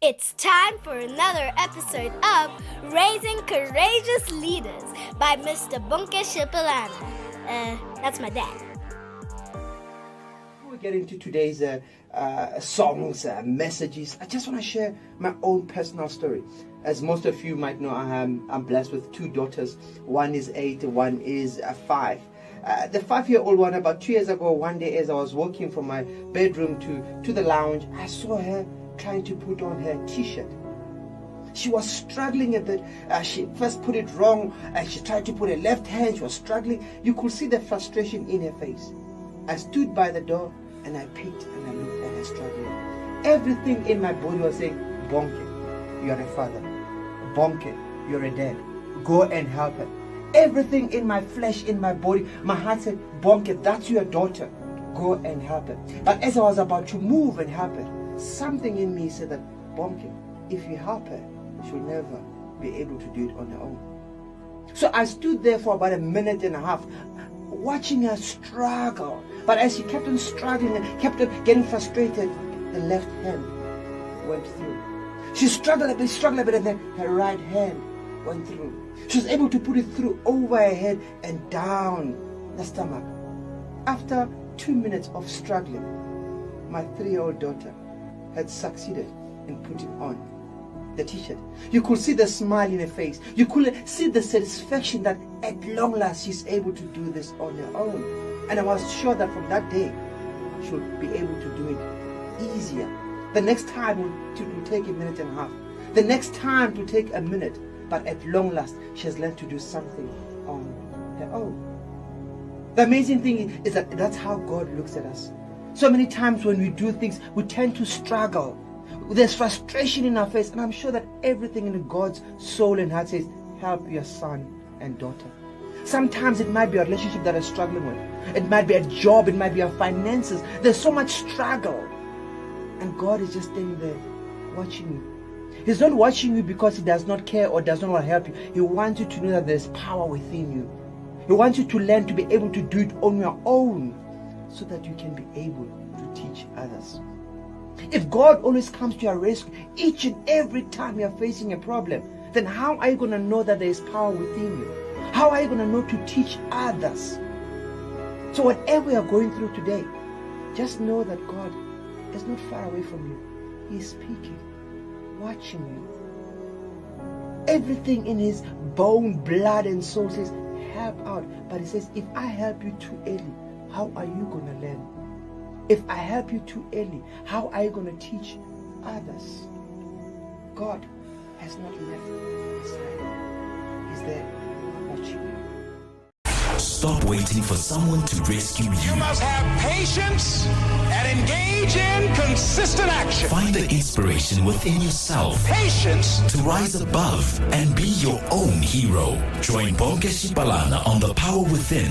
It's time for another episode of Raising Courageous Leaders by Mr. Bunke Shipalana. That's my dad. Before we get into today's songs, messages, I just want to share my own personal story. As most of you might know, I'm blessed with two daughters. One is 8, one is 5. The 5-year-old one, about 2 years ago, one day as I was walking from my bedroom to the lounge, I saw her trying to put on her t-shirt. She was struggling a bit. She first put it wrong. She tried to put her left hand. She was struggling. You could see the frustration in her face. I stood by the door and I peeked and I looked at her struggling. Everything in my body was saying, Bonke, you're a father. Bonke, you're a dad. Go and help her. Everything in my flesh, in my body, my heart said, Bonke, that's your daughter. Go and help her. But as I was about to move and help her, something in me said that, Bonke, if you help her, she'll never be able to do it on her own. So I stood there for about a minute and a half, watching her struggle. But as she kept on struggling and kept on getting frustrated, the left hand went through. She struggled a bit, and then her right hand went through. She was able to put it through over her head and down the stomach. After 2 minutes of struggling, my 3-year-old daughter had succeeded in putting on the t-shirt. You could see the smile in her face. You could see the satisfaction that at long last she's able to do this on her own. And I was sure that from that day, she'll be able to do it easier. The next time will take a minute and a half. The next time will take a minute. But at long last, she has learned to do something on her own. The amazing thing is that that's how God looks at us. So many times when we do things, we tend to struggle. There's frustration in our face, and I'm sure that everything in God's soul and heart says, help your son and daughter. Sometimes it might be a relationship that you're struggling with. It might be a job, it might be your finances. There's so much struggle. And God is just standing there watching you. He's not watching you because He does not care or does not want to help you. He wants you to know that there's power within you. He wants you to learn to be able to do it on your own, so that you can be able to teach others. If God always comes to your rescue each and every time you're facing a problem, then how are you going to know that there is power within you? How are you going to know to teach others? So whatever you're going through today, just know that God is not far away from you. He is speaking, watching you. Everything in His bone, blood and soul says, help out. But He says, if I help you too early, how are you going to learn? If I help you too early, how are you going to teach others? God has not left your side. He's there watching you. Stop waiting for someone to rescue you. You must have patience and engage in consistent action. Find the inspiration within yourself Patience to rise above and be your own hero. Join Bonke Shipalana on The Power Within